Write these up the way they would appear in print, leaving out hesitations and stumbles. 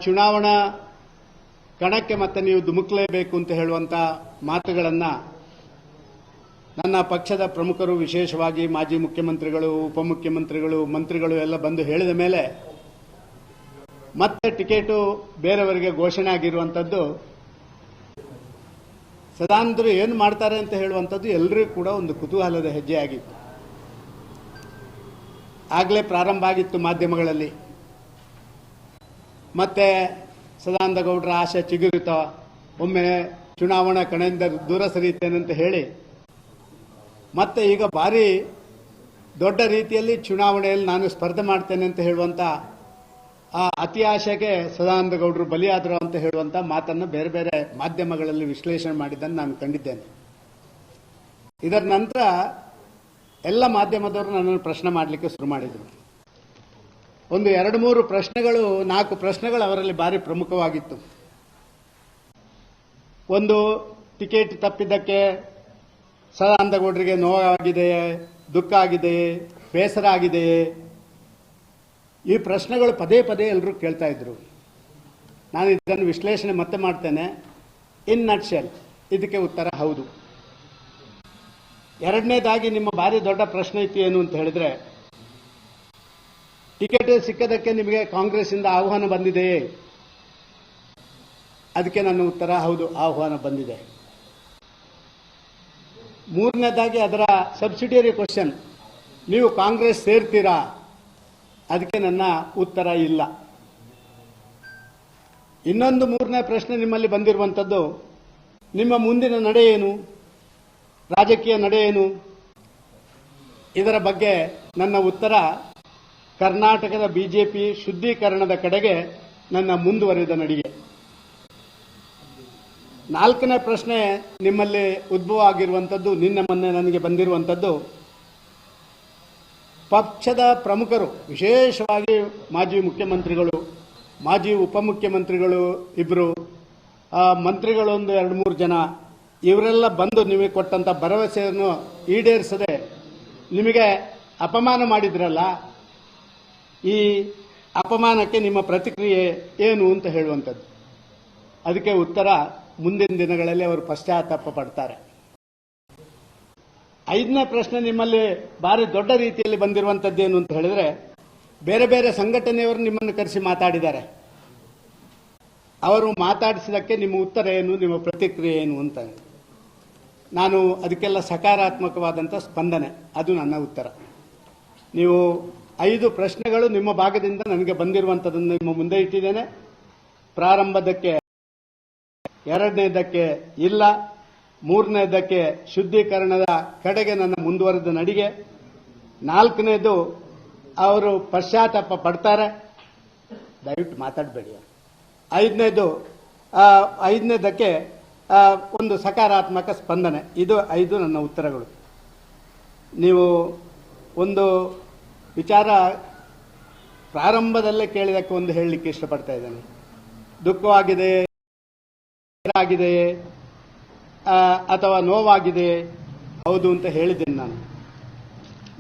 ಚುನಾವಣಾ ಕಣಕ್ಕೆ ಮತ್ತೆ ನೀವು ಧುಮುಕಲೇಬೇಕು ಅಂತ ಹೇಳುವಂತ ಮಾತುಗಳನ್ನು ನನ್ನ ಪಕ್ಷದ ಪ್ರಮುಖರು, ವಿಶೇಷವಾಗಿ ಮಾಜಿ ಮುಖ್ಯಮಂತ್ರಿಗಳು, ಉಪಮುಖ್ಯಮಂತ್ರಿಗಳು, ಮಂತ್ರಿಗಳು ಎಲ್ಲ ಬಂದು ಹೇಳಿದ ಮೇಲೆ ಮತ್ತೆ ಟಿಕೆಟು ಬೇರೆಯವರಿಗೆ ಘೋಷಣೆ ಆಗಿರುವಂಥದ್ದು ಸದಾನಂದರು ಏನು ಮಾಡ್ತಾರೆ ಅಂತ ಹೇಳುವಂಥದ್ದು ಎಲ್ಲರಿಗೂ ಕೂಡ ಒಂದು ಕುತೂಹಲದ ಹೆಜ್ಜೆ ಆಗಿತ್ತು. ಆಗಲೇ ಪ್ರಾರಂಭ ಆಗಿತ್ತು ಮಾಧ್ಯಮಗಳಲ್ಲಿ. ಮತ್ತೆ ಸದಾನಂದ ಗೌಡರ ಆಶೆ ಚಿಗುರಿತ, ಒಮ್ಮೆ ಚುನಾವಣಾ ಕಣದಿಂದ ದೂರ ಸರಿಯುತ್ತೇನೆ ಅಂತ ಹೇಳಿ ಮತ್ತೆ ಈಗ ಭಾರಿ ದೊಡ್ಡ ರೀತಿಯಲ್ಲಿ ಚುನಾವಣೆಯಲ್ಲಿ ನಾನು ಸ್ಪರ್ಧೆ ಮಾಡ್ತೇನೆ ಅಂತ ಹೇಳುವಂತ ಆ ಅತಿ ಆಶೆಗೆ ಸದಾನಂದ ಗೌಡರು ಬಲಿಯಾದರು ಅಂತ ಹೇಳುವಂತ ಮಾತನ್ನು ಬೇರೆ ಬೇರೆ ಮಾಧ್ಯಮಗಳಲ್ಲಿ ವಿಶ್ಲೇಷಣೆ ಮಾಡಿದ್ದನ್ನು ನಾನು ಕಂಡಿದ್ದೇನೆ. ಇದರ ನಂತರ ಎಲ್ಲ ಮಾಧ್ಯಮದವರು ನನ್ನನ್ನು ಪ್ರಶ್ನೆ ಮಾಡಲಿಕ್ಕೆ ಶುರು ಮಾಡಿದರು. ಒಂದು 2-3 ಪ್ರಶ್ನೆಗಳು, 4 ಪ್ರಶ್ನೆಗಳು ಅವರಲ್ಲಿ ಭಾರಿ ಪ್ರಮುಖವಾಗಿತ್ತು. ಒಂದು, ಟಿಕೆಟ್ ತಪ್ಪಿದ್ದಕ್ಕೆ ಸದಾನಂದ ಗೌಡರಿಗೆ ನೋವಾಗಿದೆಯೇ, ದುಃಖ ಆಗಿದೆಯೇ, ಬೇಸರ ಆಗಿದೆಯೇ? ಈ ಪ್ರಶ್ನೆಗಳು ಪದೇ ಪದೇ ಎಲ್ಲರೂ ಕೇಳ್ತಾ ಇದ್ರು. ನಾನು ಇದನ್ನು ವಿಶ್ಲೇಷಣೆ ಮತ್ತೆ ಮಾಡ್ತೇನೆ. ಇನ್ ನಟ್ಶೆಲ್ ಇದಕ್ಕೆ ಉತ್ತರ ಹೌದು. ಎರಡನೇದಾಗಿ ನಿಮ್ಮ ಭಾರಿ ದೊಡ್ಡ ಪ್ರಶ್ನೆ ಇತ್ತು ಏನು ಅಂತ ಹೇಳಿದ್ರೆ, ಟಿಕೆಟ್ ಸಿಕ್ಕದಕ್ಕೆ ನಿಮಗೆ ಕಾಂಗ್ರೆಸ್ಸಿಂದ ಆಹ್ವಾನ ಬಂದಿದೆಯೇ? ಅದಕ್ಕೆ ನನ್ನ ಉತ್ತರ ಹೌದು, ಆಹ್ವಾನ ಬಂದಿದೆ. ಮೂರನೇದಾಗಿ ಅದರ ಸಬ್ಸಿಡಿಯರಿ ಕ್ವಶನ್, ನೀವು ಕಾಂಗ್ರೆಸ್ ಸೇರ್ತೀರಾ? ಅದಕ್ಕೆ ನನ್ನ ಉತ್ತರ ಇಲ್ಲ. ಇನ್ನೊಂದು ಮೂರನೇ ಪ್ರಶ್ನೆ ನಿಮ್ಮಲ್ಲಿ ಬಂದಿರುವಂಥದ್ದು, ನಿಮ್ಮ ಮುಂದಿನ ನಡೆ ಏನು, ರಾಜಕೀಯ ನಡೆ ಏನು? ಇದರ ಬಗ್ಗೆ ನನ್ನ ಉತ್ತರ ಕರ್ನಾಟಕದ ಬಿಜೆಪಿ ಶುದ್ಧೀಕರಣದ ಕಡೆಗೆ ನನ್ನ ಮುಂದುವರಿದ ನಡಿಗೆ. ನಾಲ್ಕನೇ ಪ್ರಶ್ನೆ ನಿಮ್ಮಲ್ಲಿ ಉದ್ಭವ ಆಗಿರುವಂಥದ್ದು, ನಿನ್ನೆ ಮೊನ್ನೆ ನನಗೆ ಬಂದಿರುವಂಥದ್ದು, ಪಕ್ಷದ ಪ್ರಮುಖರು, ವಿಶೇಷವಾಗಿ ಮಾಜಿ ಮುಖ್ಯಮಂತ್ರಿಗಳು, ಮಾಜಿ ಉಪಮುಖ್ಯಮಂತ್ರಿಗಳು ಇಬ್ಬರು, ಮಂತ್ರಿಗಳೊಂದು 2-3 ಜನ, ಇವರೆಲ್ಲ ಬಂದು ನಿಮಗೆ ಕೊಟ್ಟಂತ ಭರವಸೆಯನ್ನು ಈಡೇರಿಸದೆ ನಿಮಗೆ ಅಪಮಾನ ಮಾಡಿದ್ರಲ್ಲ, ಈ ಅಪಮಾನಕ್ಕೆ ನಿಮ್ಮ ಪ್ರತಿಕ್ರಿಯೆ ಏನು ಅಂತ ಹೇಳುವಂಥದ್ದು. ಅದಕ್ಕೆ ಉತ್ತರ, ಮುಂದಿನ ದಿನಗಳಲ್ಲಿ ಅವರು ಪಶ್ಚಾತ್ತಾಪ ಪಡ್ತಾರೆ. 5ನೇ ಪ್ರಶ್ನೆ ನಿಮ್ಮಲ್ಲಿ ಭಾರಿ ದೊಡ್ಡ ರೀತಿಯಲ್ಲಿ ಬಂದಿರುವಂಥದ್ದೇನು ಅಂತ ಹೇಳಿದ್ರೆ, ಬೇರೆ ಬೇರೆ ಸಂಘಟನೆಯವರು ನಿಮ್ಮನ್ನು ಕರೆಸಿ ಮಾತಾಡಿದ್ದಾರೆ. ಅವರು ಮಾತಾಡಿಸಿದಕ್ಕೆ ನಿಮ್ಮ ಉತ್ತರ ಏನು, ನಿಮ್ಮ ಪ್ರತಿಕ್ರಿಯೆ ಏನು ಅಂತ. ನಾನು ಅದಕ್ಕೆಲ್ಲ ಸಕಾರಾತ್ಮಕವಾದಂಥ ಸ್ಪಂದನೆ, ಅದು ನನ್ನ ಉತ್ತರ. ನೀವು 5 ಪ್ರಶ್ನೆಗಳು ನಿಮ್ಮ ಭಾಗದಿಂದ ನನಗೆ ಬಂದಿರುವಂಥದ್ದನ್ನು ನಿಮ್ಮ ಮುಂದೆ ಇಟ್ಟಿದ್ದೇನೆ. ಪ್ರಾರಂಭದಕ್ಕೆ, ಎರಡನೇದಕ್ಕೆ ಇಲ್ಲ, ಮೂರನೇದಕ್ಕೆ ಶುದ್ಧೀಕರಣದ ಕಡೆಗೆ ನನ್ನ ಮುಂದುವರೆದ ನಡಿಗೆ, 4ನೇದು ಅವರು ಪಶ್ಚಾತ್ತಾಪ ಪಡ್ತಾರೆ, ದಯವಿಟ್ಟು ಮಾತಾಡಬೇಡಿ, 5ನೇದಕ್ಕೆ ಒಂದು ಸಕಾರಾತ್ಮಕ ಸ್ಪಂದನೆ. ಇದು 5 ನನ್ನ ಉತ್ತರಗಳು. ನೀವು ಒಂದು ವಿಚಾರ ಪ್ರಾರಂಭದಲ್ಲೇ ಕೇಳಿದಕ್ಕೆ ಒಂದು ಹೇಳಲಿಕ್ಕೆ ಇಷ್ಟಪಡ್ತಾ ಇದ್ದೇನೆ. ದುಃಖವಾಗಿದೆ ಆಗಿದೆಯೇ ಅಥವಾ ನೋವಾಗಿದೆಯೇ? ಹೌದು ಅಂತ ಹೇಳಿದ್ದೇನೆ ನಾನು.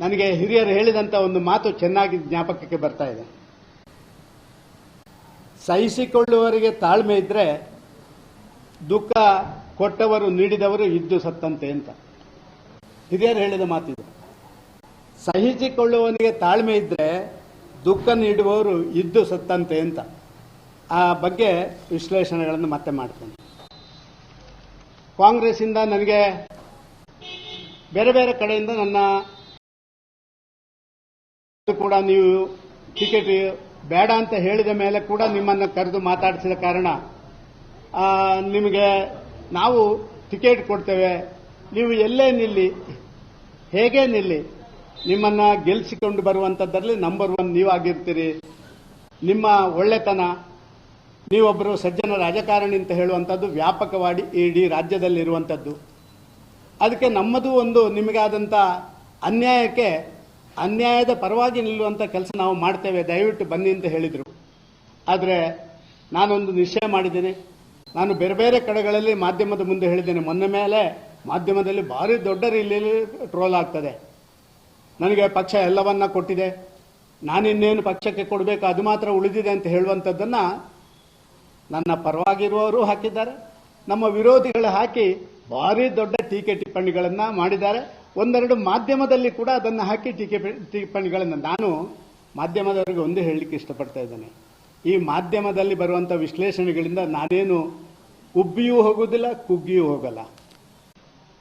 ನನಗೆ ಹಿರಿಯರು ಹೇಳಿದಂಥ ಒಂದು ಮಾತು ಚೆನ್ನಾಗಿ ಜ್ಞಾಪಕಕ್ಕೆ ಬರ್ತಾ ಇದೆ. ಸಹಿಸಿಕೊಳ್ಳುವವರಿಗೆ ತಾಳ್ಮೆ ಇದ್ರೆ ದುಃಖ ಕೊಟ್ಟವರು ನೀಡಿದವರು ಇದ್ದು ಸತ್ತಂತೆ ಅಂತ ಹಿರಿಯರು ಹೇಳಿದ ಮಾತಿದೆ. ಸಹಿಸಿಕೊಳ್ಳುವವನಿಗೆ ತಾಳ್ಮೆ ಇದ್ರೆ ದುಃಖ ನೀಡುವವರು ಇದ್ದು ಸತ್ತಂತೆ ಅಂತ. ಆ ಬಗ್ಗೆ ವಿಶ್ಲೇಷಣೆಗಳನ್ನು ಮತ್ತೆ ಮಾಡ್ತೇನೆ. ಕಾಂಗ್ರೆಸ್ಸಿಂದ ನನಗೆ ಬೇರೆ ಬೇರೆ ಕಡೆಯಿಂದ ನನ್ನ ಕೂಡ ನೀವು ಟಿಕೆಟ್ ಬೇಡ ಅಂತ ಹೇಳಿದ ಮೇಲೆ ಕೂಡ ನಿಮ್ಮನ್ನು ಕರೆದು ಮಾತಾಡಿಸಿದ ಕಾರಣ ನಿಮಗೆ ನಾವು ಟಿಕೆಟ್ ಕೊಡ್ತೇವೆ, ನೀವು ಎಲ್ಲೇ ನಿಲ್ಲಿ, ಹೇಗೆ ನಿಲ್ಲಿ, ನಿಮ್ಮನ್ನ ಗೆಲ್ಲಿಸಿಕೊಂಡು ಬರುವಂಥದ್ರಲ್ಲಿ ನಂಬರ್ 1 ನೀವಾಗಿರ್ತೀರಿ. ನಿಮ್ಮ ಒಳ್ಳೆತನ, ನೀವೊಬ್ಬರು ಸಜ್ಜನ ರಾಜಕಾರಣಿ ಅಂತ ಹೇಳುವಂಥದ್ದು ವ್ಯಾಪಕವಾಗಿ ಇಡೀ ರಾಜ್ಯದಲ್ಲಿರುವಂಥದ್ದು. ಅದಕ್ಕೆ ನಮ್ಮದು ಒಂದು ನಿಮಗಾದಂಥ ಅನ್ಯಾಯದ ಪರವಾಗಿ ನಿಲ್ಲುವಂಥ ಕೆಲಸ ನಾವು ಮಾಡ್ತೇವೆ, ದಯವಿಟ್ಟು ಬನ್ನಿ ಅಂತ ಹೇಳಿದರು. ಆದರೆ ನಾನೊಂದು ನಿಶ್ಚಯ ಮಾಡಿದ್ದೇನೆ. ನಾನು ಬೇರೆ ಬೇರೆ ಕಡೆಗಳಲ್ಲಿ ಮಾಧ್ಯಮದ ಮುಂದೆ ಹೇಳಿದ್ದೇನೆ. ಮೊನ್ನೆ ಮೇಲೆ ಮಾಧ್ಯಮದಲ್ಲಿ ಭಾರಿ ದೊಡ್ಡ ರೀತಿಯಲ್ಲಿ ಟ್ರೋಲ್ ಆಗ್ತದೆ. ನನಗೆ ಪಕ್ಷ ಎಲ್ಲವನ್ನ ಕೊಟ್ಟಿದೆ, ನಾನಿನ್ನೇನು ಪಕ್ಷಕ್ಕೆ ಕೊಡಬೇಕು ಅದು ಮಾತ್ರ ಉಳಿದಿದೆ ಅಂತ ಹೇಳುವಂಥದ್ದನ್ನು ನನ್ನ ಪರವಾಗಿರುವವರು ಹಾಕಿದ್ದಾರೆ, ನಮ್ಮ ವಿರೋಧಿಗಳು ಹಾಕಿ ಭಾರಿ ದೊಡ್ಡ ಟೀಕೆ ಟಿಪ್ಪಣಿಗಳನ್ನು ಮಾಡಿದ್ದಾರೆ. ಒಂದೆರಡು ಮಾಧ್ಯಮದಲ್ಲಿ ಕೂಡ ಅದನ್ನು ಹಾಕಿ ಟೀಕೆ ಟಿಪ್ಪಣಿಗಳನ್ನು ನಾನು ಮಾಧ್ಯಮದವರಿಗೆ ಒಂದು ಹೇಳಲಿಕ್ಕೆ ಇಷ್ಟಪಡ್ತಾ ಇದ್ದೇನೆ. ಈ ಮಾಧ್ಯಮದಲ್ಲಿ ಬರುವಂಥ ವಿಶ್ಲೇಷಣೆಗಳಿಂದ ನಾನೇನು ಉಬ್ಬಿಯೂ ಹೋಗುವುದಿಲ್ಲ, ಕುಗ್ಗಿಯೂ ಹೋಗಲ್ಲ.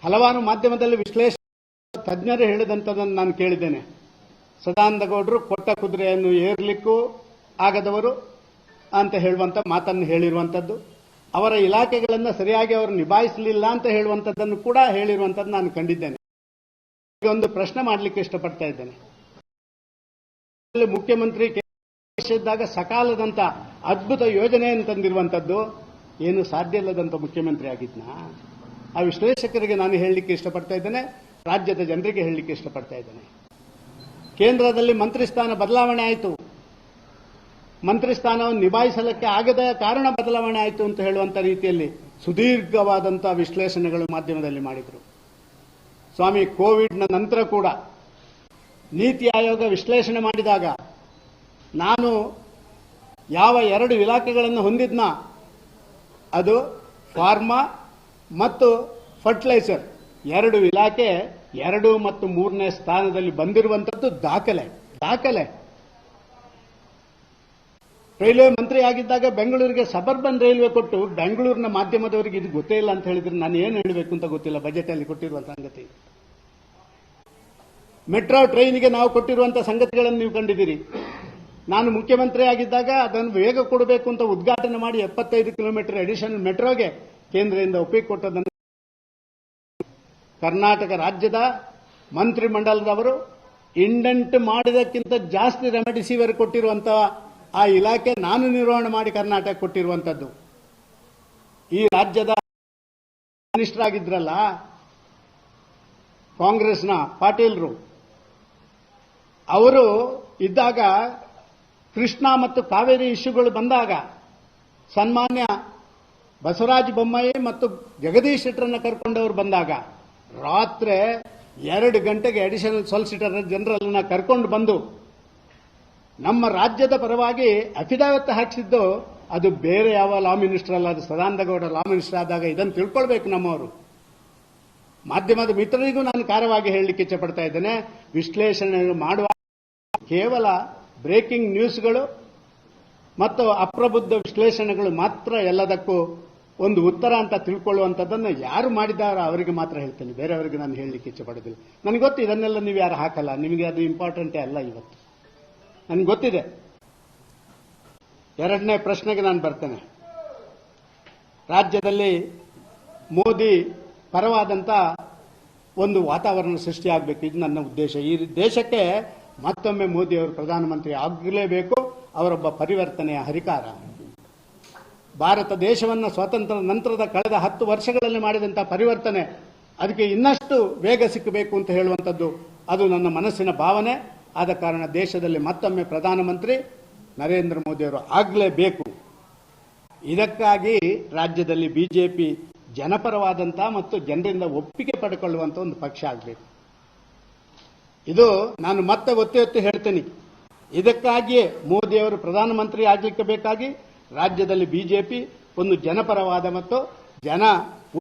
ಹಲವಾರು ಮಾಧ್ಯಮದಲ್ಲಿ ವಿಶ್ಲೇಷಣೆ ತಜ್ಞರು ಹೇಳಿದಂಥದ್ದನ್ನು ನಾನು ಕೇಳಿದ್ದೇನೆ. ಸದಾನಂದ ಗೌಡರು ಕೊಟ್ಟ ಕುದುರೆಯನ್ನು ಏರ್ಲಿಕ್ಕೂ ಆಗದವರು ಅಂತ ಹೇಳುವಂಥ ಮಾತನ್ನು ಹೇಳಿರುವಂಥದ್ದು, ಅವರ ಇಲಾಖೆಗಳನ್ನು ಸರಿಯಾಗಿ ಅವರು ನಿಭಾಯಿಸಲಿಲ್ಲ ಅಂತ ಹೇಳುವಂಥದ್ದನ್ನು ಕೂಡ ಹೇಳಿರುವಂಥದ್ದು ನಾನು ಕಂಡಿದ್ದೇನೆ. ಒಂದು ಪ್ರಶ್ನೆ ಮಾಡಲಿಕ್ಕೆ ಇಷ್ಟಪಡ್ತಾ ಇದ್ದೇನೆ. ಮುಖ್ಯಮಂತ್ರಿ ಇದ್ದಾಗ ಸಕಾಲದಂತ ಅದ್ಭುತ ಯೋಜನೆಯನ್ನು ತಂದಿರುವಂಥದ್ದು ಏನು ಸಾಧ್ಯ ಇಲ್ಲದಂತ ಮುಖ್ಯಮಂತ್ರಿ ಆಗಿದ್ನಾ? ಆ ವಿಶ್ಲೇಷಕರಿಗೆ ನಾನು ಹೇಳಲಿಕ್ಕೆ ಇಷ್ಟಪಡ್ತಾ ಇದ್ದೇನೆ, ರಾಜ್ಯದ ಜನರಿಗೆ ಹೇಳಲಿಕ್ಕೆ ಇಷ್ಟಪಡ್ತಾ ಇದ್ದೇನೆ. ಕೇಂದ್ರದಲ್ಲಿ ಮಂತ್ರಿ ಸ್ಥಾನ ಬದಲಾವಣೆ ಆಯಿತು, ಮಂತ್ರಿ ಸ್ಥಾನವನ್ನು ನಿಭಾಯಿಸಲಿಕ್ಕೆ ಆಗದ ಕಾರಣ ಬದಲಾವಣೆ ಆಯಿತು ಅಂತ ಹೇಳುವಂತ ರೀತಿಯಲ್ಲಿ ಸುದೀರ್ಘವಾದಂತಹ ವಿಶ್ಲೇಷಣೆಗಳು ಮಾಧ್ಯಮದಲ್ಲಿ ಮಾಡಿದರು. ಸ್ವಾಮಿ, ಕೋವಿಡ್ನ ನಂತರ ಕೂಡ ನೀತಿ ಆಯೋಗ ವಿಶ್ಲೇಷಣೆ ಮಾಡಿದಾಗ ನಾನು ಯಾವ 2 ಇಲಾಖೆಗಳನ್ನು ಹೊಂದಿದ್ನ, ಅದು ಫಾರ್ಮಾ ಮತ್ತು ಫರ್ಟಿಲೈಸರ್ 2 ಇಲಾಖೆ 2 ಮತ್ತು 3ನೇ ಸ್ಥಾನದಲ್ಲಿ ಬಂದಿರುವಂತದ್ದು ದಾಖಲೆ. ರೈಲ್ವೆ ಮಂತ್ರಿ ಆಗಿದ್ದಾಗ ಬೆಂಗಳೂರಿಗೆ ಸಬರ್ಬನ್ ರೈಲ್ವೆ ಕೊಟ್ಟು ಬೆಂಗಳೂರಿನ ಮಾಧ್ಯಮದವರಿಗೆ ಇದು ಗೊತ್ತೇ ಇಲ್ಲ ಅಂತ ಹೇಳಿದ್ರೆ ನಾನು ಏನು ಹೇಳಬೇಕು ಅಂತ ಗೊತ್ತಿಲ್ಲ. ಬಜೆಟ್ ಅಲ್ಲಿ ಕೊಟ್ಟಿರುವಂತ ಸಂಗತಿ, ಮೆಟ್ರೋ ಟ್ರೈನ್ಗೆ ನಾವು ಕೊಟ್ಟಿರುವಂತಹ ಸಂಗತಿಗಳನ್ನು ನೀವು ಕಂಡಿದ್ದೀರಿ. ನಾನು ಮುಖ್ಯಮಂತ್ರಿ ಆಗಿದ್ದಾಗ ಅದನ್ನು ವೇಗ ಕೊಡಬೇಕು ಅಂತ ಉದ್ಘಾಟನೆ ಮಾಡಿ 75 ಕಿಲೋಮೀಟರ್ ಅಡಿಷನಲ್ ಮೆಟ್ರೋಗೆ ಕೇಂದ್ರದಿಂದ ಒಪ್ಪಿಗೆ ಕೊಟ್ಟದನ್ನು ಕರ್ನಾಟಕ ರಾಜ್ಯದ ಮಂತ್ರಿಮಂಡಲದವರು ಇಂಡೆಂಟ್ ಮಾಡಿದಕ್ಕಿಂತ ಜಾಸ್ತಿ ರೆಮಿಡಿಸಿವಿರ್ ಕೊಟ್ಟಿರುವಂತಹ ಆ ಇಲಾಖೆ ನಾನು ನಿರ್ವಹಣೆ ಮಾಡಿ ಕರ್ನಾಟಕ ಕೊಟ್ಟಿರುವಂತದ್ದು. ಈ ರಾಜ್ಯದ ಮಿನಿಸ್ಟರ್ ಆಗಿದ್ರಲ್ಲ ಕಾಂಗ್ರೆಸ್ನ ಪಾಟೀಲ್ರು, ಅವರು ಇದ್ದಾಗ ಕೃಷ್ಣ ಮತ್ತು ಕಾವೇರಿ ಇಶ್ಯೂಗಳು ಬಂದಾಗ ಸನ್ಮಾನ್ಯ ಬಸವರಾಜ ಬೊಮ್ಮಾಯಿ ಮತ್ತು ಜಗದೀಶ್ ಶೆಟ್ಟರನ್ನ ಕರ್ಕೊಂಡವರು ಬಂದಾಗ ರಾತ್ರಿ 2 ಗಂಟೆಗೆ ಅಡಿಷನಲ್ ಸಾಲಿಸಿಟರ್ ಜನರಲ್ ಕರ್ಕೊಂಡು ಬಂದು ನಮ್ಮ ರಾಜ್ಯದ ಪರವಾಗಿ ಅಫಿಡವಿಟ್ ಹಾಕಿಸಿದ್ದು ಅದು ಬೇರೆ ಯಾವ ಲಾ ಮಿನಿಸ್ಟರ್ ಅಲ್ಲ, ಅದು ಸದಾನಂದ ಗೌಡ ಲಾ ಮಿನಿಸ್ಟರ್ ಆದಾಗ. ಇದನ್ನು ತಿಳ್ಕೊಳ್ಬೇಕು ನಮ್ಮವರು. ಮಾಧ್ಯಮದ ಮಿತ್ರರಿಗೂ ನಾನು ಕಾರವಾಗಿ ಹೇಳಲಿಕ್ಕೆ ಇಚ್ಛಪಡ್ತಾ ಇದ್ದೇನೆ, ವಿಶ್ಲೇಷಣೆ ಮಾಡುವ ಕೇವಲ ಬ್ರೇಕಿಂಗ್ ನ್ಯೂಸ್ಗಳು ಮತ್ತು ಅಪ್ರಬುದ್ಧ ವಿಶ್ಲೇಷಣೆಗಳು ಮಾತ್ರ ಎಲ್ಲದಕ್ಕೂ ಒಂದು ಉತ್ತರ ಅಂತ ತಿಳ್ಕೊಳ್ಳುವಂಥದ್ದನ್ನು ಯಾರು ಮಾಡಿದಾರೋ ಅವರಿಗೆ ಮಾತ್ರ ಹೇಳ್ತೇನೆ, ಬೇರೆಯವರಿಗೆ ನಾನು ಹೇಳಲಿಕ್ಕೆ ಇಚ್ಛಪಡೋದಿಲ್ಲ. ನನಗೆ ಗೊತ್ತು ಇದನ್ನೆಲ್ಲ ನೀವು ಯಾರು ಹಾಕಲ್ಲ, ನಿಮಗೆ ಅದು ಇಂಪಾರ್ಟೆಂಟೇ ಅಲ್ಲ. ಇವತ್ತು ನನಗೆ ಗೊತ್ತಿದೆ. 2ನೇ ಪ್ರಶ್ನೆಗೆ ನಾನು ಬರ್ತೇನೆ. ರಾಜ್ಯದಲ್ಲಿ ಮೋದಿ ಪರವಾದಂತ ಒಂದು ವಾತಾವರಣ ಸೃಷ್ಟಿಯಾಗಬೇಕು, ಇದು ನನ್ನ ಉದ್ದೇಶ. ಈ ದೇಶಕ್ಕೆ ಮತ್ತೊಮ್ಮೆ ಮೋದಿ ಅವರು ಪ್ರಧಾನಮಂತ್ರಿ ಆಗಲೇಬೇಕು, ಅವರೊಬ್ಬ ಪರಿವರ್ತನೆಯ ಹರಿಕಾರ. ಭಾರತ ದೇಶವನ್ನು ಸ್ವಾತಂತ್ರ್ಯ ನಂತರದ ಕಳೆದ 10 ವರ್ಷಗಳಲ್ಲಿ ಮಾಡಿದಂತಹ ಪರಿವರ್ತನೆ, ಅದಕ್ಕೆ ಇನ್ನಷ್ಟು ವೇಗ ಸಿಕ್ಕಬೇಕು ಅಂತ ಹೇಳುವಂಥದ್ದು ಅದು ನನ್ನ ಮನಸ್ಸಿನ ಭಾವನೆ. ಆದ ಕಾರಣ ದೇಶದಲ್ಲಿ ಮತ್ತೊಮ್ಮೆ ಪ್ರಧಾನಮಂತ್ರಿ ನರೇಂದ್ರ ಮೋದಿ ಅವರು ಆಗಲೇಬೇಕು. ಇದಕ್ಕಾಗಿ ರಾಜ್ಯದಲ್ಲಿ ಬಿಜೆಪಿ ಜನಪರವಾದಂತಹ ಮತ್ತು ಜನರಿಂದ ಒಪ್ಪಿಗೆ ಪಡೆದುಕೊಳ್ಳುವಂತ ಒಂದು ಪಕ್ಷ ಆಗಬೇಕು. ಇದು ನಾನು ಮತ್ತೆ ಒತ್ತಿ ಹೇಳ್ತೇನೆ. ಇದಕ್ಕಾಗಿಯೇ ಮೋದಿ ಅವರು ಪ್ರಧಾನಮಂತ್ರಿ ಆಗಲಿಕ್ಕೆ ಬೇಕಾಗಿ ರಾಜ್ಯದಲ್ಲಿ ಬಿಜೆಪಿ ಒಂದು ಜನಪರವಾದ ಮತ್ತು ಜನ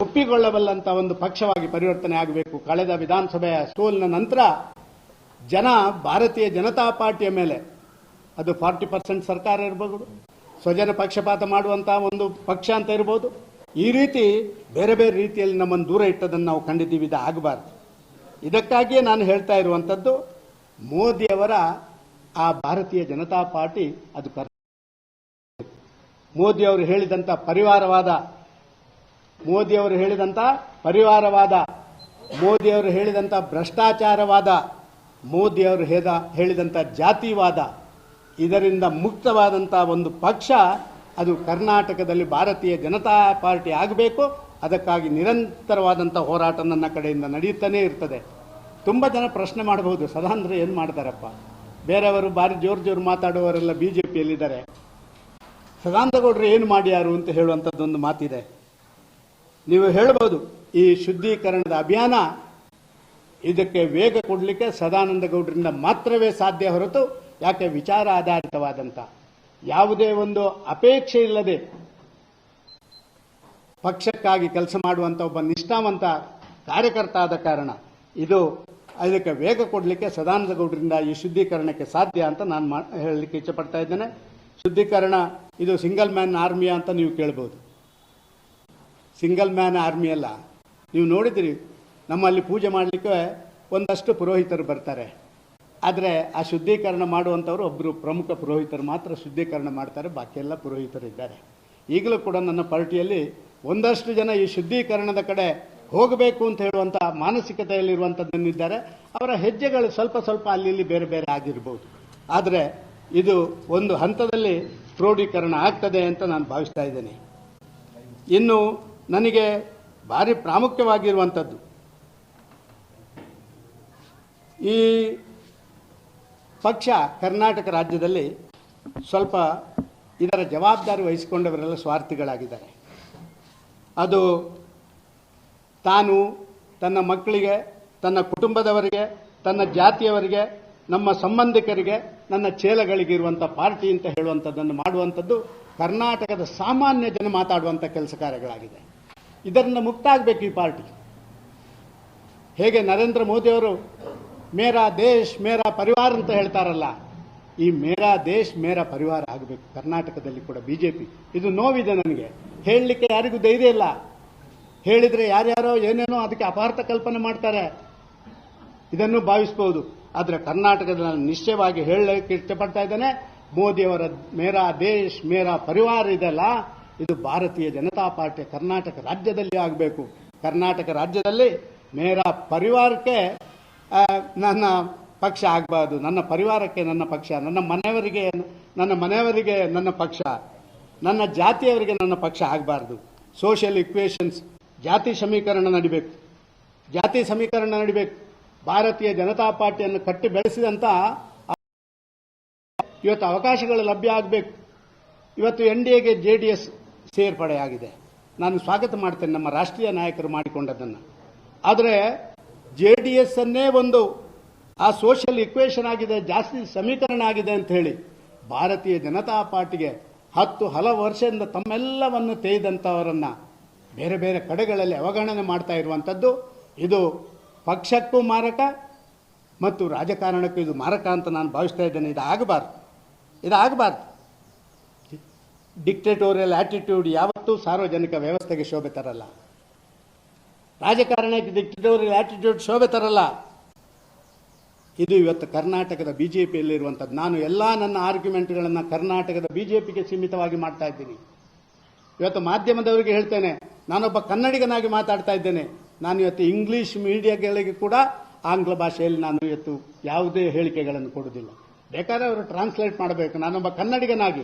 ಒಪ್ಪಿಕೊಳ್ಳಬಲ್ಲಂತ ಒಂದು ಪಕ್ಷವಾಗಿ ಪರಿವರ್ತನೆ ಆಗಬೇಕು. ಕಳೆದ ವಿಧಾನಸಭೆಯ ಸೋಲಿನ ನಂತರ ಜನ ಭಾರತೀಯ ಜನತಾ ಪಾರ್ಟಿಯ ಮೇಲೆ, ಅದು 40% ಸರ್ಕಾರ ಇರಬಹುದು, ಸ್ವಜನ ಪಕ್ಷಪಾತ ಮಾಡುವಂತಹ ಒಂದು ಪಕ್ಷ ಅಂತ ಇರಬಹುದು, ಈ ರೀತಿ ಬೇರೆ ಬೇರೆ ರೀತಿಯಲ್ಲಿ ನಮ್ಮನ್ನು ದೂರ ಇಟ್ಟದನ್ನು ನಾವು ಕಂಡಿದ್ದೀವಿ. ಇದು ಆಗಬಾರದು. ಇದಕ್ಕಾಗಿಯೇ ನಾನು ಹೇಳ್ತಾ ಇರುವಂಥದ್ದು, ಮೋದಿಯವರ ಆ ಭಾರತೀಯ ಜನತಾ ಪಾರ್ಟಿ ಅದು ಮೋದಿಯವರು ಹೇಳಿದಂಥ ಪರಿವಾರವಾದ, ಮೋದಿಯವರು ಹೇಳಿದಂಥ ಭ್ರಷ್ಟಾಚಾರವಾದ, ಮೋದಿಯವರು ಹೇಳಿದಂಥ ಜಾತಿವಾದ, ಇದರಿಂದ ಮುಕ್ತವಾದಂತಹ ಒಂದು ಪಕ್ಷ ಅದು ಕರ್ನಾಟಕದಲ್ಲಿ ಭಾರತೀಯ ಜನತಾ ಪಾರ್ಟಿ ಆಗಬೇಕು. ಅದಕ್ಕಾಗಿ ನಿರಂತರವಾದಂಥ ಹೋರಾಟ ನನ್ನ ಕಡೆಯಿಂದ ನಡೆಯುತ್ತಾನೇ ಇರ್ತದೆ. ತುಂಬ ಜನ ಪ್ರಶ್ನೆ ಮಾಡಬಹುದು, ಸದಾನಂದ್ರ ಏನು ಮಾಡ್ತಾರಪ್ಪ, ಬೇರೆಯವರು ಬಾರಿ ಜೋರು ಮಾತಾಡುವವರೆಲ್ಲ ಬಿಜೆಪಿಯಲ್ಲಿದ್ದಾರೆ, ಸದಾನಂದ ಗೌಡರು ಏನು ಮಾಡ್ಯಾರು ಅಂತ ಹೇಳುವಂಥದ್ದೊಂದು ಮಾತಿದೆ. ನೀವು ಹೇಳಬಹುದು, ಈ ಶುದ್ಧೀಕರಣದ ಅಭಿಯಾನ ಇದಕ್ಕೆ ವೇಗ ಕೊಡಲಿಕ್ಕೆ ಸದಾನಂದ ಗೌಡರಿಂದ ಮಾತ್ರವೇ ಸಾಧ್ಯ ಹೊರತು, ಯಾಕೆ ವಿಚಾರ ಆಧಾರಿತವಾದಂಥ ಯಾವುದೇ ಒಂದು ಅಪೇಕ್ಷೆ ಇಲ್ಲದೆ ಪಕ್ಷಕ್ಕಾಗಿ ಕೆಲಸ ಮಾಡುವಂಥ ಒಬ್ಬ ನಿಷ್ಠಾವಂತ ಕಾರ್ಯಕರ್ತ ಆದ ಕಾರಣ ಇದಕ್ಕೆ ವೇಗ ಕೊಡಲಿಕ್ಕೆ ಸದಾನಂದ ಗೌಡರಿಂದ ಈ ಶುದ್ಧೀಕರಣಕ್ಕೆ ಸಾಧ್ಯ ಅಂತ ನಾನು ಹೇಳಲಿಕ್ಕೆ ಇಚ್ಛಪಡ್ತಾ ಇದ್ದೇನೆ. ಶುದ್ಧೀಕರಣ ಇದು ಸಿಂಗಲ್ ಮ್ಯಾನ್ ಆರ್ಮಿ ಅಂತ ನೀವು ಕೇಳ್ಬೋದು. ಸಿಂಗಲ್ ಮ್ಯಾನ್ ಆರ್ಮಿ ಅಲ್ಲ. ನೀವು ನೋಡಿದಿರಿ, ನಮ್ಮಲ್ಲಿ ಪೂಜೆ ಮಾಡಲಿಕ್ಕೆ ಒಂದಷ್ಟು ಪುರೋಹಿತರು ಬರ್ತಾರೆ. ಆದರೆ ಆ ಶುದ್ಧೀಕರಣ ಮಾಡುವಂಥವ್ರು ಒಬ್ಬರು ಪ್ರಮುಖ ಪುರೋಹಿತರು ಮಾತ್ರ ಶುದ್ಧೀಕರಣ ಮಾಡ್ತಾರೆ, ಬಾಕಿಯೆಲ್ಲ ಪುರೋಹಿತರಿದ್ದಾರೆ. ಈಗಲೂ ಕೂಡ ನನ್ನ ಪಾರ್ಟಿಯಲ್ಲಿ ಒಂದಷ್ಟು ಜನ ಈ ಶುದ್ಧೀಕರಣದ ಕಡೆ ಹೋಗಬೇಕು ಅಂತ ಹೇಳುವಂಥ ಮಾನಸಿಕತೆಯಲ್ಲಿರುವಂಥದ್ದನ್ನಿದ್ದಾರೆ. ಅವರ ಹೆಜ್ಜೆಗಳು ಸ್ವಲ್ಪ ಸ್ವಲ್ಪ ಅಲ್ಲಿ ಇಲ್ಲಿ ಬೇರೆ ಬೇರೆ ಆಗಿರ್ಬೋದು. ಆದರೆ ಇದು ಒಂದು ಹಂತದಲ್ಲಿ ಕ್ರೋಢೀಕರಣ ಆಗ್ತದೆ ಅಂತ ನಾನು ಭಾವಿಸ್ತಾ ಇದ್ದೇನೆ. ಇನ್ನು ನನಗೆ ಭಾರಿ ಪ್ರಾಮುಖ್ಯವಾಗಿರುವಂಥದ್ದು ಈ ಪಕ್ಷ ಕರ್ನಾಟಕ ರಾಜ್ಯದಲ್ಲಿ ಸ್ವಲ್ಪ ಇದರ ಜವಾಬ್ದಾರಿ ವಹಿಸಿಕೊಂಡವರೆಲ್ಲ ಸ್ವಾರ್ಥಿಗಳಾಗಿದ್ದಾರೆ. ಅದು ತಾನು ತನ್ನ ಮಕ್ಕಳಿಗೆ, ತನ್ನ ಕುಟುಂಬದವರಿಗೆ, ತನ್ನ ಜಾತಿಯವರಿಗೆ, ನಮ್ಮ ಸಂಬಂಧಿಕರಿಗೆ, ನನ್ನ ಚೇಲಗಳಿಗೆ ಇರುವಂಥ ಪಾರ್ಟಿ ಅಂತ ಹೇಳುವಂಥದ್ದನ್ನು ಮಾಡುವಂಥದ್ದು ಕರ್ನಾಟಕದ ಸಾಮಾನ್ಯ ಜನ ಮಾತಾಡುವಂಥ ಕೆಲಸ ಕಾರ್ಯಗಳಾಗಿದೆ. ಇದರಿಂದ ಮುಕ್ತ ಆಗಬೇಕು ಈ ಪಾರ್ಟಿ. ಹೇಗೆ ನರೇಂದ್ರ ಮೋದಿಯವರು ಮೇರಾ ದೇಶ್ ಮೇರಾ ಪರಿವಾರ ಅಂತ ಹೇಳ್ತಾರಲ್ಲ, ಈ ಮೇರಾ ದೇಶ್ ಮೇರಾ ಪರಿವಾರ ಆಗಬೇಕು ಕರ್ನಾಟಕದಲ್ಲಿ ಕೂಡ ಬಿಜೆಪಿ. ಇದು ನೋವಿದೆ ನನಗೆ, ಹೇಳಲಿಕ್ಕೆ ಯಾರಿಗೂ ಧೈರ್ಯ ಇಲ್ಲ. ಹೇಳಿದರೆ ಯಾರ್ಯಾರೋ ಏನೇನೋ ಅದಕ್ಕೆ ಅಪಾರ್ಥ ಕಲ್ಪನೆ ಮಾಡ್ತಾರೆ, ಇದನ್ನು ಭಾವಿಸಬಹುದು. ಆದರೆ ಕರ್ನಾಟಕದ ನಾನು ನಿಶ್ಚಯವಾಗಿ ಹೇಳಲಿಕ್ಕೆ ಇಷ್ಟಪಡ್ತಾ ಇದ್ದೇನೆ, ಮೋದಿಯವರ ಮೇರಾ ದೇಶ್ ಮೇರಾ ಪರಿವಾರ ಇದೆಲ್ಲ, ಇದು ಭಾರತೀಯ ಜನತಾ ಪಾರ್ಟಿ ಕರ್ನಾಟಕ ರಾಜ್ಯದಲ್ಲಿ ಆಗಬೇಕು. ಕರ್ನಾಟಕ ರಾಜ್ಯದಲ್ಲಿ ಮೇರಾ ಪರಿವಾರಕ್ಕೆ ನನ್ನ ಪಕ್ಷ ಆಗಬಾರ್ದು, ನನ್ನ ಪರಿವಾರಕ್ಕೆ ನನ್ನ ಪಕ್ಷ, ನನ್ನ ಮನೆಯವರಿಗೆ ನನ್ನ ಪಕ್ಷ, ನನ್ನ ಜಾತಿಯವರಿಗೆ ನನ್ನ ಪಕ್ಷ ಆಗಬಾರ್ದು. ಸೋಷಿಯಲ್ ಇಕ್ವೇಷನ್ಸ್, ಜಾತಿ ಸಮೀಕರಣ ನಡಿಬೇಕು, ಜಾತಿ ಸಮೀಕರಣ ನಡಿಬೇಕು. ಭಾರತೀಯ ಜನತಾ ಪಾರ್ಟಿಯನ್ನು ಕಟ್ಟಿ ಬೆಳೆಸಿದಂಥ ಇವತ್ತು ಅವಕಾಶಗಳು ಲಭ್ಯ ಆಗಬೇಕು. ಇವತ್ತು NDAಗೆ JDS ಸೇರ್ಪಡೆಯಾಗಿದೆ. ನಾನು ಸ್ವಾಗತ ಮಾಡ್ತೇನೆ ನಮ್ಮ ರಾಷ್ಟ್ರೀಯ ನಾಯಕರು ಮಾಡಿಕೊಂಡದನ್ನು. ಆದರೆ JDS ಅನ್ನೇ ಒಂದು ಆ ಸೋಷಿಯಲ್ ಇಕ್ವೇಷನ್ ಆಗಿದೆ, ಜಾಸ್ತಿ ಸಮೀಕರಣ ಆಗಿದೆ ಅಂತ ಹೇಳಿ ಭಾರತೀಯ ಜನತಾ ಪಾರ್ಟಿಗೆ ಹಲವು ವರ್ಷದಿಂದ ತಮ್ಮೆಲ್ಲವನ್ನು ತೇಯ್ದಂಥವರನ್ನ ಬೇರೆ ಬೇರೆ ಕಡೆಗಳಲ್ಲಿ ಅವಗಣನೆ ಮಾಡ್ತಾ ಇರುವಂಥದ್ದು ಇದು ಪಕ್ಷಕ್ಕೂ ಮಾರಕ ಮತ್ತು ರಾಜಕಾರಣಕ್ಕೂ ಇದು ಮಾರಕ ಅಂತ ನಾನು ಭಾವಿಸ್ತಾ ಇದ್ದೇನೆ. ಇದಾಗಬಾರ್ದು. ಡಿಕ್ಟೇಟೋರಿಯಲ್ ಆಟಿಟ್ಯೂಡ್ ಯಾವತ್ತೂ ಸಾರ್ವಜನಿಕ ವ್ಯವಸ್ಥೆಗೆ ಶೋಭೆ ತರಲ್ಲ. ರಾಜಕಾರಣಕ್ಕೆ ಡಿಕ್ಟೇಟೋರಿಯಲ್ ಆಟಿಟ್ಯೂಡ್ ಶೋಭೆ ತರಲ್ಲ. ಇದು ಇವತ್ತು ಕರ್ನಾಟಕದ ಬಿಜೆಪಿಯಲ್ಲಿರುವಂಥದ್ದು. ನಾನು ಎಲ್ಲ ನನ್ನ ಆರ್ಗ್ಯುಮೆಂಟ್ಗಳನ್ನು ಕರ್ನಾಟಕದ ಬಿಜೆಪಿಗೆ ಸೀಮಿತವಾಗಿ ಮಾಡ್ತಾ ಇದ್ದೀನಿ. ಇವತ್ತು ಮಾಧ್ಯಮದವರಿಗೆ ಹೇಳ್ತೇನೆ, ನಾನೊಬ್ಬ ಕನ್ನಡಿಗನಾಗಿ ಮಾತಾಡ್ತಾ ಇದ್ದೇನೆ. ನಾನು ಇವತ್ತು ಇಂಗ್ಲಿಷ್ ಮೀಡಿಯಾಗಳಿಗೆ ಕೂಡ ಆಂಗ್ಲ ಭಾಷೆಯಲ್ಲಿ ನಾನು ಇವತ್ತು ಯಾವುದೇ ಹೇಳಿಕೆಗಳನ್ನು ಕೊಡುವುದಿಲ್ಲ. ಬೇಕಾದ್ರೆ ಅವರು ಟ್ರಾನ್ಸ್ಲೇಟ್ ಮಾಡಬೇಕು. ನಾನೊಬ್ಬ ಕನ್ನಡಿಗನಾಗಿ,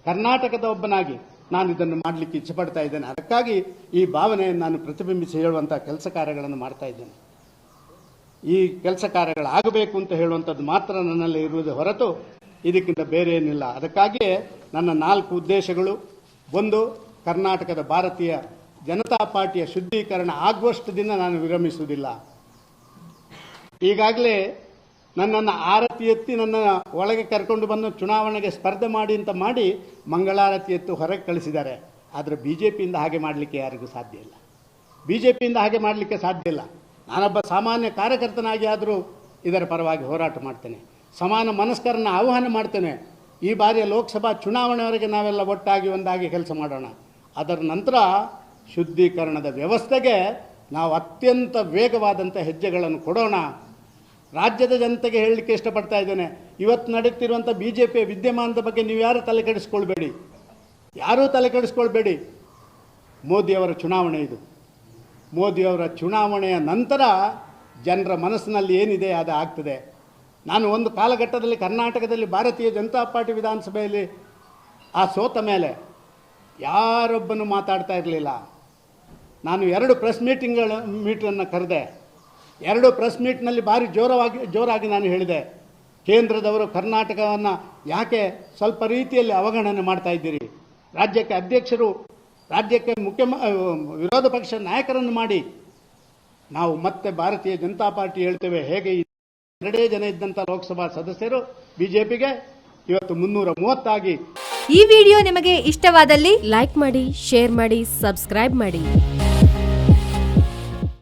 ಕರ್ನಾಟಕದ ಒಬ್ಬನಾಗಿ ನಾನು ಇದನ್ನು ಮಾಡಲಿಕ್ಕೆ ಇಚ್ಛಪಡ್ತಾ ಇದ್ದೇನೆ. ಅದಕ್ಕಾಗಿ ಈ ಭಾವನೆಯನ್ನು ನಾನು ಪ್ರತಿಬಿಂಬಿಸಿ ಹೇಳುವಂಥ ಕೆಲಸ ಕಾರ್ಯಗಳನ್ನು ಮಾಡ್ತಾ ಇದ್ದೇನೆ. ಈ ಕೆಲಸ ಕಾರ್ಯಗಳಾಗಬೇಕು ಅಂತ ಹೇಳುವಂಥದ್ದು ಮಾತ್ರ ನನ್ನಲ್ಲಿ ಇರುವುದು ಹೊರತು ಇದಕ್ಕಿಂತ ಬೇರೆ ಏನಿಲ್ಲ. ಅದಕ್ಕಾಗಿಯೇ ನನ್ನ 4 ಉದ್ದೇಶಗಳು. ಒಂದು, ಕರ್ನಾಟಕದ ಭಾರತೀಯ ಜನತಾ ಪಾರ್ಟಿಯ ಶುದ್ಧೀಕರಣ ಆಗುವಷ್ಟು ದಿನ ನಾನು ವಿರಮಿಸುವುದಿಲ್ಲ. ಈಗಾಗಲೇ ನನ್ನನ್ನು ಆರತಿ ಎತ್ತಿ ನನ್ನ ಒಳಗೆ ಕರ್ಕೊಂಡು ಬಂದು ಚುನಾವಣೆಗೆ ಸ್ಪರ್ಧೆ ಮಾಡಿ ಅಂತ ಮಾಡಿ ಮಂಗಳಾರತಿ ಎತ್ತು ಹೊರಗೆ ಕಳಿಸಿದ್ದಾರೆ. ಆದರೆ ಬಿಜೆಪಿಯಿಂದ ಹಾಗೆ ಮಾಡಲಿಕ್ಕೆ ಯಾರಿಗೂ ಸಾಧ್ಯ ಇಲ್ಲ. ಬಿಜೆಪಿಯಿಂದ ಹಾಗೆ ಮಾಡಲಿಕ್ಕೆ ಸಾಧ್ಯ ಇಲ್ಲ. ನಾನೊಬ್ಬ ಸಾಮಾನ್ಯ ಕಾರ್ಯಕರ್ತನಾಗಿ ಆದರೂ ಇದರ ಪರವಾಗಿ ಹೋರಾಟ ಮಾಡ್ತೇನೆ. ಸಮಾನ ಮನಸ್ಕರನ್ನು ಆಹ್ವಾನ ಮಾಡ್ತೇನೆ. ಈ ಬಾರಿಯ ಲೋಕಸಭಾ ಚುನಾವಣೆವರೆಗೆ ನಾವೆಲ್ಲ ಒಟ್ಟಾಗಿ ಒಂದಾಗಿ ಕೆಲಸ ಮಾಡೋಣ. ಅದರ ನಂತರ ಶುದ್ಧೀಕರಣದ ವ್ಯವಸ್ಥೆಗೆ ನಾವು ಅತ್ಯಂತ ವೇಗವಾದಂಥ ಹೆಜ್ಜೆಗಳನ್ನು ಕೊಡೋಣ. ರಾಜ್ಯದ ಜನತೆಗೆ ಹೇಳಲಿಕ್ಕೆ ಇಷ್ಟಪಡ್ತಾ ಇದ್ದೇನೆ, ಇವತ್ತು ನಡೆಯುತ್ತಿರುವಂಥ ಬಿಜೆಪಿಯ ವಿದ್ಯಮಾನದ ಬಗ್ಗೆ ನೀವು ಯಾರೂ ತಲೆ ಕೆಡಿಸ್ಕೊಳ್ಬೇಡಿ, ಯಾರೂ ತಲೆ ಕೆಡಿಸ್ಕೊಳ್ಬೇಡಿ. ಮೋದಿಯವರ ಚುನಾವಣೆ ಇದು. ಮೋದಿಯವರ ಚುನಾವಣೆಯ ನಂತರ ಜನರ ಮನಸ್ಸಿನಲ್ಲಿ ಏನಿದೆ ಅದು ಆಗ್ತದೆ. ನಾನು ಒಂದು ಕಾಲಘಟ್ಟದಲ್ಲಿ ಕರ್ನಾಟಕದಲ್ಲಿ ಭಾರತೀಯ ಜನತಾ ಪಾರ್ಟಿ ವಿಧಾನಸಭೆಯಲ್ಲಿ ಸೋತ ಮೇಲೆ ಯಾರೊಬ್ಬನು ಮಾತಾಡ್ತಾ ಇರಲಿಲ್ಲ. ನಾನು 2 ಪ್ರೆಸ್ ಮೀಟನ್ನು ಕರೆದೆ. 2 ಪ್ರೆಸ್ ಮೀಟ್ನಲ್ಲಿ ಭಾರಿ ಜೋರಾಗಿ ನಾನು ಹೇಳಿದೆ, ಕೇಂದ್ರದವರು ಕರ್ನಾಟಕವನ್ನು ಯಾಕೆ ಸ್ವಲ್ಪ ರೀತಿಯಲ್ಲಿ ಅವಗಣನೆ ಮಾಡ್ತಾ ಇದ್ದೀರಿ? ರಾಜ್ಯಕ್ಕೆ ಅಧ್ಯಕ್ಷರು, ರಾಜ್ಯಕ್ಕೆ ವಿರೋಧ ಪಕ್ಷ ನಾಯಕರನ್ನು ಮಾಡಿ ನಾವು ಮತ್ತೆ ಭಾರತೀಯ ಜನತಾ ಪಾರ್ಟಿ ಹೇಳ್ತೇವೆ. ಹೇಗೆ 2 ಜನ ಇದ್ದಂಥ ಲೋಕಸಭಾ ಸದಸ್ಯರು ಬಿಜೆಪಿಗೆ ಇವತ್ತು 330 ಆಗಿ ಈ ವಿಡಿಯೋ ನಿಮಗೆ ಇಷ್ಟವಾದಲ್ಲಿ ಲೈಕ್ ಮಾಡಿ, ಶೇರ್ ಮಾಡಿ, ಸಬ್ಸ್ಕ್ರೈಬ್ ಮಾಡಿ.